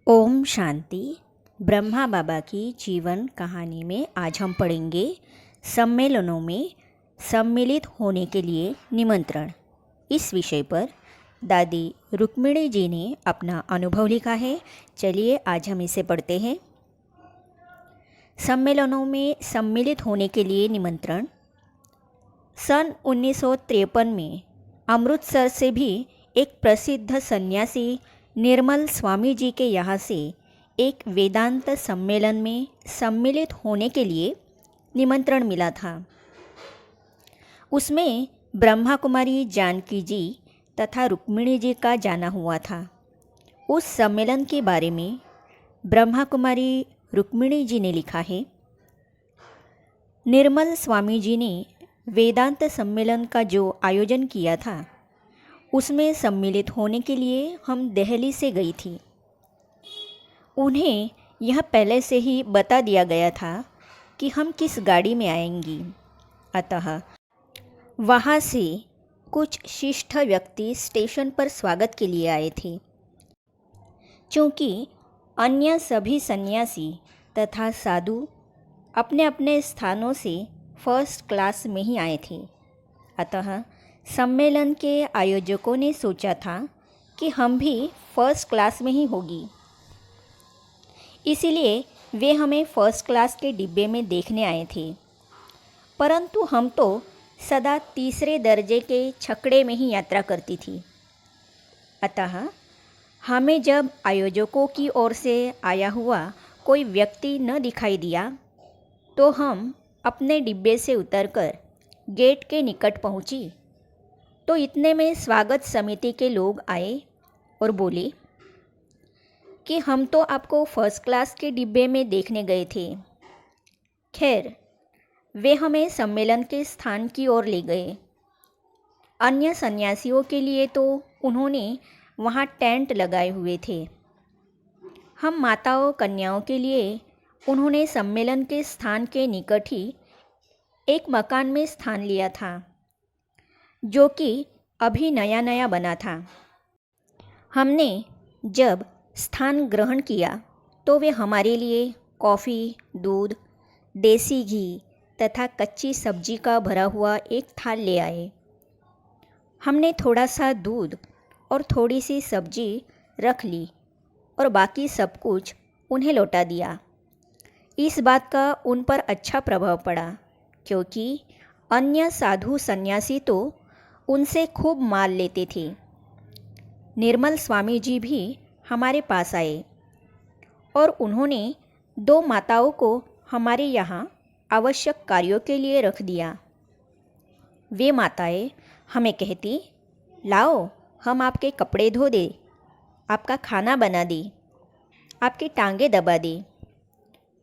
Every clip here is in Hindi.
ओम शांति। ब्रह्मा बाबा की जीवन कहानी में आज हम पढ़ेंगे सम्मेलनों में सम्मिलित होने के लिए निमंत्रण। इस विषय पर दादी रुक्मिणी जी ने अपना अनुभव लिखा है। चलिए आज हम इसे पढ़ते हैं। सम्मेलनों में सम्मिलित होने के लिए निमंत्रण। सन 1953 में अमृतसर से भी एक प्रसिद्ध सन्यासी निर्मल स्वामी जी के यहाँ से एक वेदांत सम्मेलन में सम्मिलित होने के लिए निमंत्रण मिला था। उसमें ब्रह्मा कुमारी जानकी जी तथा रुक्मिणी जी का जाना हुआ था। उस सम्मेलन के बारे में ब्रह्मा कुमारी रुक्मिणी जी ने लिखा है, निर्मल स्वामी जी ने वेदांत सम्मेलन का जो आयोजन किया था उसमें सम्मिलित होने के लिए हम दिल्ली से गई थी। उन्हें यह पहले से ही बता दिया गया था कि हम किस गाड़ी में आएंगी, अतः वहाँ से कुछ शिष्ट व्यक्ति स्टेशन पर स्वागत के लिए आए थे। चूँकि अन्य सभी सन्यासी तथा साधु अपने अपने स्थानों से फर्स्ट क्लास में ही आए थे, अतः सम्मेलन के आयोजकों ने सोचा था कि हम भी फर्स्ट क्लास में ही होगी, इसीलिए वे हमें फर्स्ट क्लास के डिब्बे में देखने आए थे। परंतु हम तो सदा तीसरे दर्जे के छकड़े में ही यात्रा करती थी, अतः हमें जब आयोजकों की ओर से आया हुआ कोई व्यक्ति न दिखाई दिया तो हम अपने डिब्बे से उतरकर गेट के निकट पहुंची तो इतने में स्वागत समिति के लोग आए और बोले कि हम तो आपको फर्स्ट क्लास के डिब्बे में देखने गए थे। खैर, वे हमें सम्मेलन के स्थान की ओर ले गए। अन्य सन्यासियों के लिए तो उन्होंने वहाँ टेंट लगाए हुए थे। हम माताओं कन्याओं के लिए उन्होंने सम्मेलन के स्थान के निकट ही एक मकान में स्थान लिया था, जो कि अभी नया नया बना था। हमने जब स्थान ग्रहण किया तो वे हमारे लिए कॉफ़ी, दूध, देसी घी तथा कच्ची सब्जी का भरा हुआ एक थाल ले आए। हमने थोड़ा सा दूध और थोड़ी सी सब्जी रख ली और बाकी सब कुछ उन्हें लौटा दिया। इस बात का उन पर अच्छा प्रभाव पड़ा, क्योंकि अन्य साधु सन्यासी तो उनसे खूब माल लेते थे। निर्मल स्वामी जी भी हमारे पास आए और उन्होंने 2 माताओं को हमारे यहाँ आवश्यक कार्यों के लिए रख दिया। वे माताएं हमें कहती, लाओ हम आपके कपड़े धो दें, आपका खाना बना दें, आपकी टांगें दबा दें।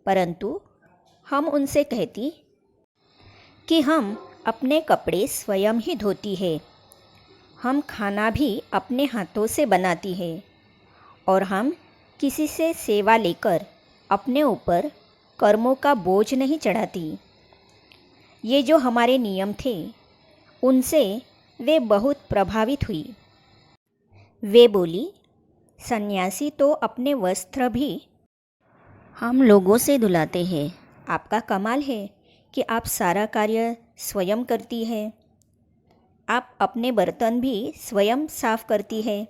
परंतु हम उनसे कहती कि हम अपने कपड़े स्वयं ही धोती है, हम खाना भी अपने हाथों से बनाती है और हम किसी से सेवा लेकर अपने ऊपर कर्मों का बोझ नहीं चढ़ाती। ये जो हमारे नियम थे उनसे वे बहुत प्रभावित हुई। वे बोली, सन्यासी तो अपने वस्त्र भी हम लोगों से धुलाते हैं, आपका कमाल है कि आप सारा कार्य स्वयं करती है, आप अपने बर्तन भी स्वयं साफ करती है।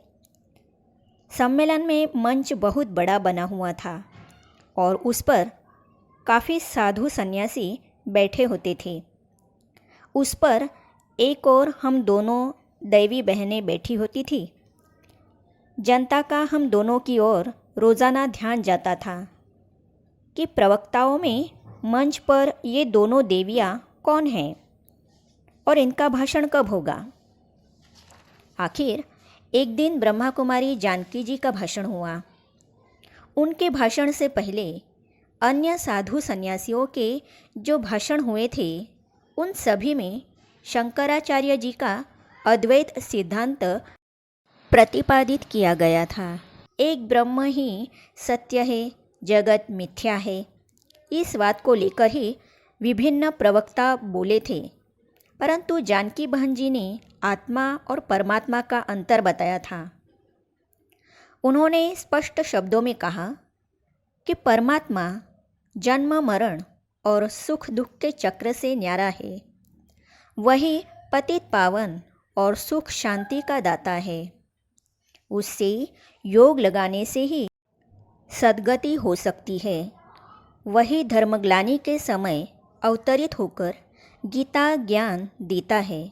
सम्मेलन में मंच बहुत बड़ा बना हुआ था और उस पर काफ़ी साधु सन्यासी बैठे होते थे। उस पर एक और हम दोनों दैवी बहनें बैठी होती थी। जनता का हम दोनों की ओर रोज़ाना ध्यान जाता था कि प्रवक्ताओं में मंच पर ये दोनों देवियाँ कौन हैं और इनका भाषण कब होगा। आखिर एक दिन ब्रह्मा कुमारी जानकी जी का भाषण हुआ। उनके भाषण से पहले अन्य साधु सन्यासियों के जो भाषण हुए थे उन सभी में शंकराचार्य जी का अद्वैत सिद्धांत प्रतिपादित किया गया था। एक ब्रह्म ही सत्य है, जगत मिथ्या है, इस बात को लेकर ही विभिन्न प्रवक्ता बोले थे। परंतु जानकी बहन जी ने आत्मा और परमात्मा का अंतर बताया था। उन्होंने स्पष्ट शब्दों में कहा कि परमात्मा जन्म मरण और सुख दुख के चक्र से न्यारा है। वही पतित पावन और सुख शांति का दाता है। उससे योग लगाने से ही सद्गति हो सकती है। वही धर्मग्लानि के समय अवतरित होकर गीता ज्ञान देता है।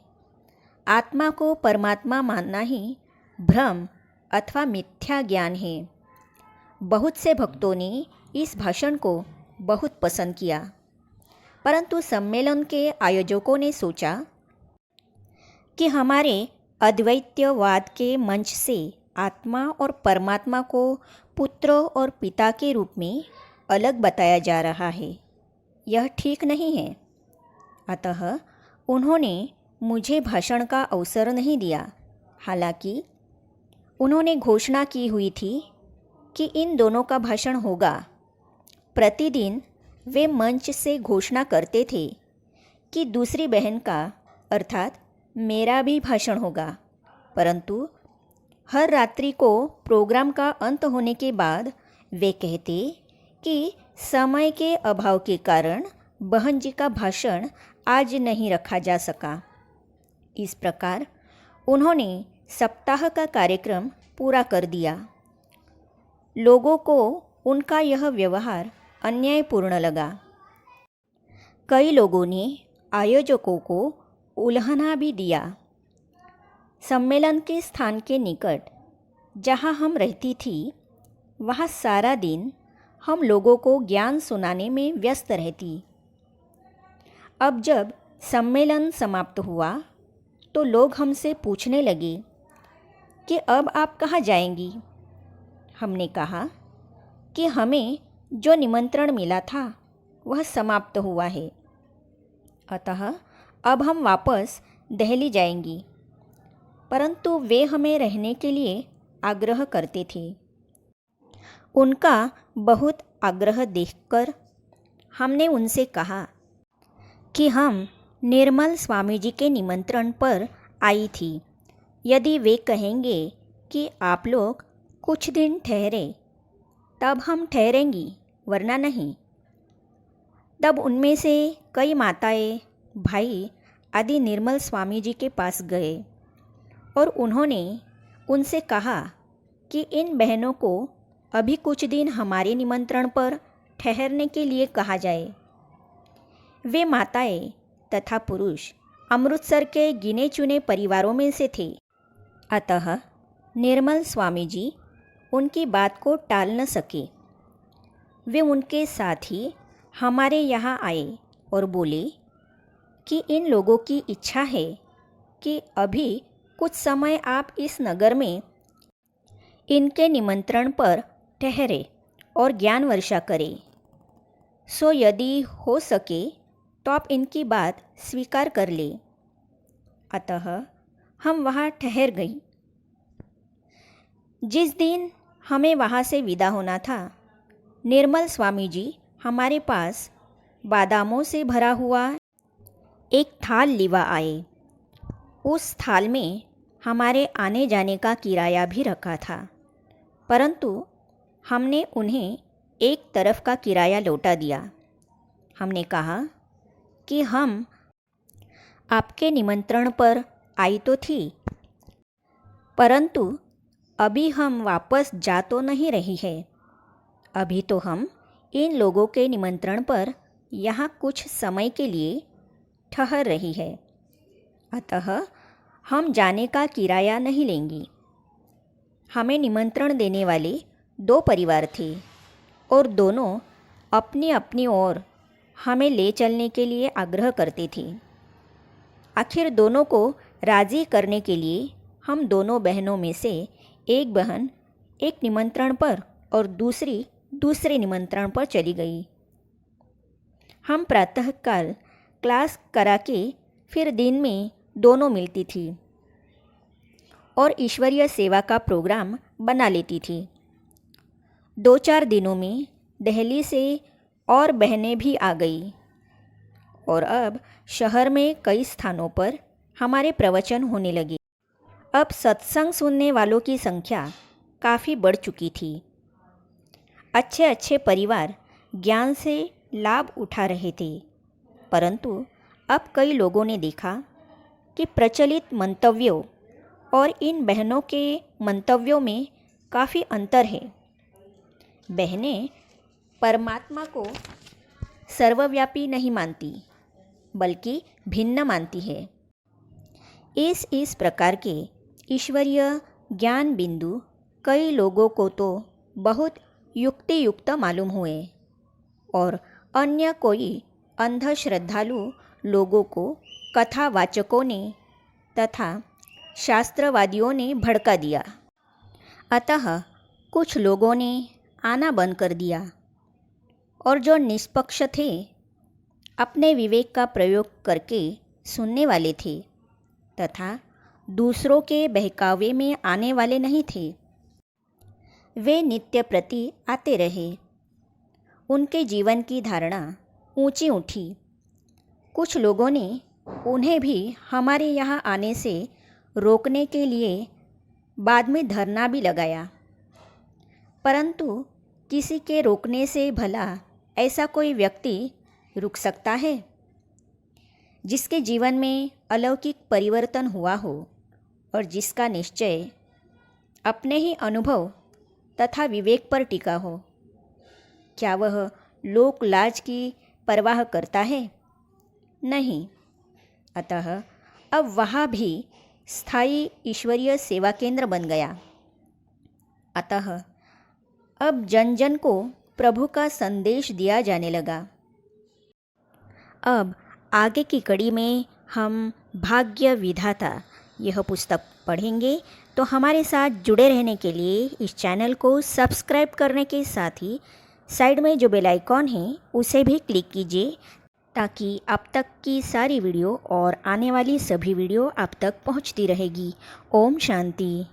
आत्मा को परमात्मा मानना ही भ्रम अथवा मिथ्या ज्ञान है। बहुत से भक्तों ने इस भाषण को बहुत पसंद किया, परंतु सम्मेलन के आयोजकों ने सोचा कि हमारे अद्वैतवाद के मंच से आत्मा और परमात्मा को पुत्र और पिता के रूप में अलग बताया जा रहा है। यह ठीक नहीं है। अतः उन्होंने मुझे भाषण का अवसर नहीं दिया। हालांकि उन्होंने घोषणा की हुई थी कि इन दोनों का भाषण होगा। प्रतिदिन वे मंच से घोषणा करते थे कि दूसरी बहन का अर्थात मेरा भी भाषण होगा, परंतु हर रात्रि को प्रोग्राम का अंत होने के बाद वे कहते कि समय के अभाव के कारण बहन जी का भाषण आज नहीं रखा जा सका। इस प्रकार उन्होंने सप्ताह का कार्यक्रम पूरा कर दिया। लोगों को उनका यह व्यवहार अन्यायपूर्ण लगा। कई लोगों ने आयोजकों को उल्हाना भी दिया। सम्मेलन के स्थान के निकट जहाँ हम रहती थी, वहाँ सारा दिन हम लोगों को ज्ञान सुनाने में व्यस्त रहती। अब जब सम्मेलन समाप्त हुआ तो लोग हमसे पूछने लगे कि अब आप कहाँ जाएंगी। हमने कहा कि हमें जो निमंत्रण मिला था वह समाप्त हुआ है, अतः अब हम वापस दिल्ली जाएंगी। परंतु वे हमें रहने के लिए आग्रह करते थे। उनका बहुत आग्रह देखकर हमने उनसे कहा कि हम निर्मल स्वामी जी के निमंत्रण पर आई थी। यदि वे कहेंगे कि आप लोग कुछ दिन ठहरे तब हम ठहरेंगी, वरना नहीं। तब उनमें से कई माताएं, भाई आदि निर्मल स्वामी जी के पास गए और उन्होंने उनसे कहा कि इन बहनों को अभी कुछ दिन हमारे निमंत्रण पर ठहरने के लिए कहा जाए। वे माताएं तथा पुरुष अमृतसर के गिने चुने परिवारों में से थे, अतः निर्मल स्वामी जी उनकी बात को टाल न सके। वे उनके साथ ही हमारे यहाँ आए और बोले कि इन लोगों की इच्छा है कि अभी कुछ समय आप इस नगर में इनके निमंत्रण पर ठहरे और ज्ञान वर्षा करें। सो यदि हो सके तो आप इनकी बात स्वीकार कर ले। अतः हम वहाँ ठहर गई। जिस दिन हमें वहाँ से विदा होना था, निर्मल स्वामी जी हमारे पास बादामों से भरा हुआ एक थाल लिवा आए। उस थाल में हमारे आने जाने का किराया भी रखा था, परंतु हमने उन्हें एक तरफ का किराया लौटा दिया। हमने कहा कि हम आपके निमंत्रण पर आई तो थी, परंतु अभी हम वापस जा तो नहीं रही है। अभी तो हम इन लोगों के निमंत्रण पर यहाँ कुछ समय के लिए ठहर रही है, अतः हम जाने का किराया नहीं लेंगी। हमें निमंत्रण देने वाले 2 परिवार थे और दोनों अपनी अपनी ओर हमें ले चलने के लिए आग्रह करते थे। आखिर दोनों को राज़ी करने के लिए हम दोनों बहनों में से एक बहन एक निमंत्रण पर और दूसरी दूसरे निमंत्रण पर चली गई। हम प्रातःकाल क्लास करा के फिर दिन में दोनों मिलती थी और ईश्वरीय सेवा का प्रोग्राम बना लेती थी। 2-4 दिनों में दिल्ली से और बहनें भी आ गई और अब शहर में कई स्थानों पर हमारे प्रवचन होने लगे। अब सत्संग सुनने वालों की संख्या काफ़ी बढ़ चुकी थी। अच्छे अच्छे परिवार ज्ञान से लाभ उठा रहे थे, परंतु अब कई लोगों ने देखा कि प्रचलित मंतव्यों और इन बहनों के मंतव्यों में काफ़ी अंतर है। बहनें परमात्मा को सर्वव्यापी नहीं मानती, बल्कि भिन्न मानती है। इस प्रकार के ईश्वरीय ज्ञान बिंदु कई लोगों को तो बहुत युक्तियुक्त मालूम हुए और अन्य कोई अंधश्रद्धालु लोगों को कथावाचकों ने तथा शास्त्रवादियों ने भड़का दिया। अतः कुछ लोगों ने आना बंद कर दिया और जो निष्पक्ष थे, अपने विवेक का प्रयोग करके सुनने वाले थे तथा दूसरों के बहकावे में आने वाले नहीं थे, वे नित्य प्रति आते रहे। उनके जीवन की धारणा ऊंची उठी। कुछ लोगों ने उन्हें भी हमारे यहाँ आने से रोकने के लिए बाद में धरना भी लगाया, परंतु किसी के रोकने से भला ऐसा कोई व्यक्ति रुक सकता है जिसके जीवन में अलौकिक परिवर्तन हुआ हो और जिसका निश्चय अपने ही अनुभव तथा विवेक पर टिका हो? क्या वह लोक लाज की परवाह करता है? नहीं। अतः अब वहाँ भी स्थायी ईश्वरीय सेवा केंद्र बन गया। अतः अब जन जन को प्रभु का संदेश दिया जाने लगा। अब आगे की कड़ी में हम भाग्य विधाता यह पुस्तक पढ़ेंगे, तो हमारे साथ जुड़े रहने के लिए इस चैनल को सब्सक्राइब करने के साथ ही साइड में जो बेल आइकॉन है उसे भी क्लिक कीजिए, ताकि अब तक की सारी वीडियो और आने वाली सभी वीडियो आप तक पहुंचती रहेगी। ओम शांति।